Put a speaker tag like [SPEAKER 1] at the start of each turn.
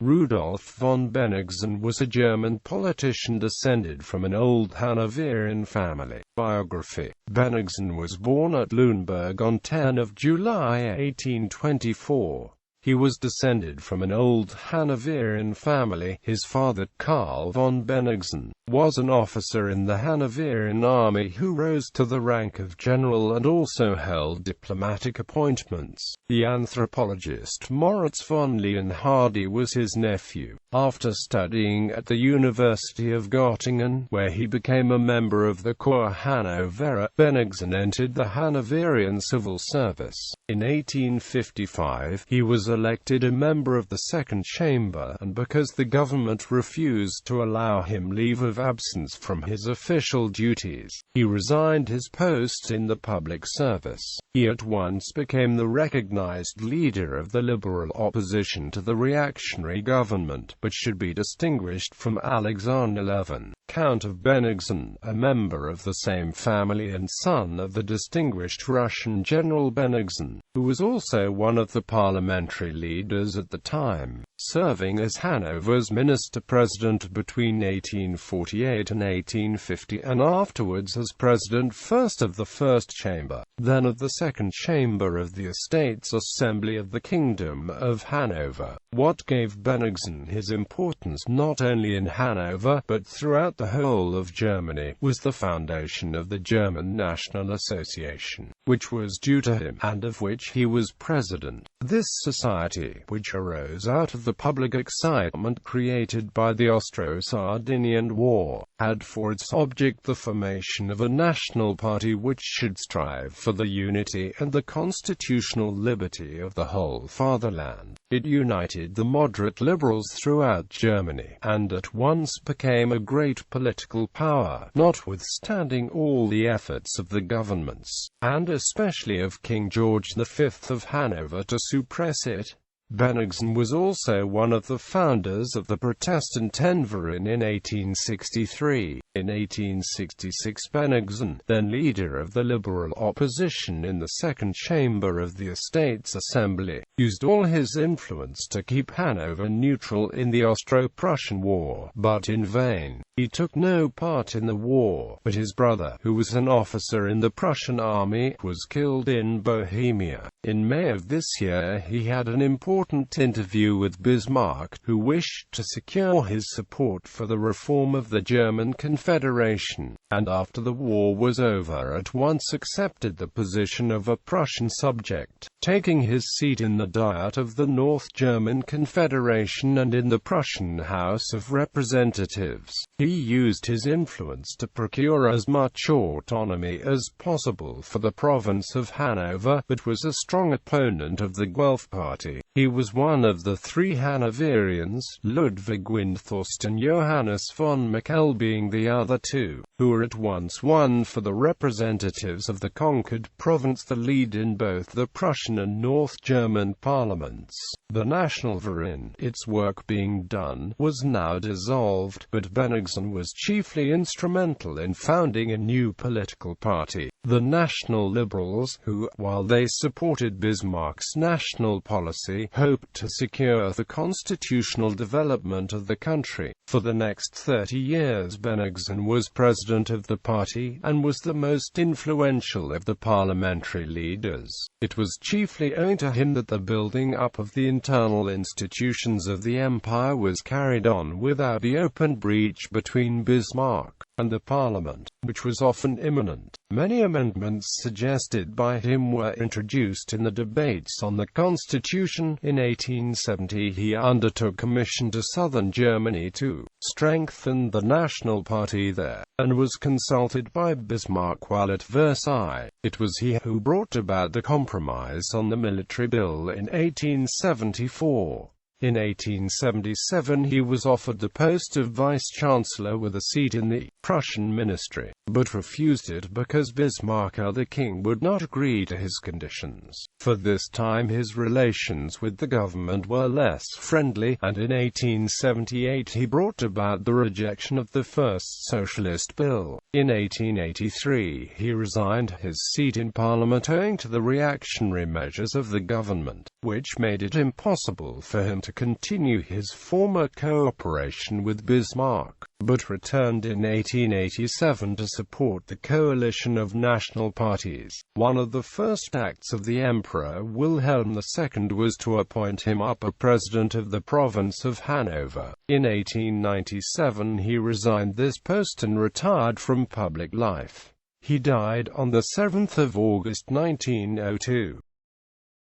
[SPEAKER 1] Rudolf von Bennigsen was a German politician descended from an old Hanoverian family. Biography. Bennigsen was born at Lüneburg on 10 July 1824. He was descended from an old Hanoverian family. His father, Karl von Bennigsen, was an officer in the Hanoverian army who rose to the rank of general and also held diplomatic appointments. The anthropologist Moritz von Leonhardi was his nephew. After studying at the University of Göttingen, where he became a member of the Corps Hanovera, Bennigsen entered the Hanoverian civil service. In 1855, he was elected a member of the Second Chamber, and because the government refused to allow him leave of absence from his official duties, he resigned his post in the public service. He at once became the recognized leader of the liberal opposition to the reactionary government, but should be distinguished from Alexander Levin, Count of Bennigsen, a member of the same family and son of the distinguished Russian General Bennigsen, who was also one of the parliamentary leaders at the time, serving as Hanover's minister-president between 1848 and 1850, and afterwards as president first of the First Chamber, then of the Second Chamber of the Estates Assembly of the Kingdom of Hanover. What gave Bennigsen his importance not only in Hanover, but throughout the whole of Germany, was the foundation of the German National Association, which was due to him, and of which he was president. This society, which arose out of the public excitement created by the Austro-Sardinian War, had for its object the formation of a national party which should strive for the unity and the constitutional liberty of the whole fatherland. It united the moderate liberals throughout Germany, and at once became a great political power, notwithstanding all the efforts of the governments, and especially of King George V of Hanover, to suppress it. Bennigsen was also one of the founders of the Protestant Hanoverian in 1863. In 1866 Bennigsen, then leader of the liberal opposition in the Second Chamber of the Estates Assembly, used all his influence to keep Hanover neutral in the Austro-Prussian War, but in vain. He took no part in the war, but his brother, who was an officer in the Prussian army, was killed in Bohemia. In May of this year he had an important interview with Bismarck, who wished to secure his support for the reform of the German Confederation, and after the war was over at once accepted the position of a Prussian subject, taking his seat in the Diet of the North German Confederation and in the Prussian House of Representatives. He used his influence to procure as much autonomy as possible for the province of Hanover, but was a strong opponent of the Guelph Party. He was one of the three Hanoverians, Ludwig Windthorst and Johannes von Michel being the other two, who were at once won for the representatives of the conquered province the lead in both the Prussian and North German parliaments. The Nationalverein, its work being done, was now dissolved, but Bennigsen was chiefly instrumental in founding a new political party, the National Liberals, who, while they supported Bismarck's national policy, hoped to secure the constitutional development of the country. For the next 30 years Bennigsen was president of the party, and was the most influential of the parliamentary leaders. It was chiefly owing to him that the building up of the internal institutions of the empire was carried on without the open breach between Bismarck and the parliament, which was often imminent. Many amendments suggested by him were introduced in the debates on the constitution. In 1870 he undertook a mission to southern Germany to strengthen the national party there, and was consulted by Bismarck while at Versailles. It was he who brought about the compromise on the military bill in 1874. In 1877 he was offered the post of vice-chancellor with a seat in the Prussian ministry, but refused it because Bismarck the king would not agree to his conditions. For this time his relations with the government were less friendly, and in 1878 he brought about the rejection of the first socialist bill. In 1883 he resigned his seat in Parliament owing to the reactionary measures of the government, which made it impossible for him to continue his former cooperation with Bismarck, but returned in 1887 to support the coalition of national parties. One of the first acts of the Emperor Wilhelm II was to appoint him upper president of the province of Hanover. In 1897 he resigned this post and retired from public life. He died on 7 August 1902.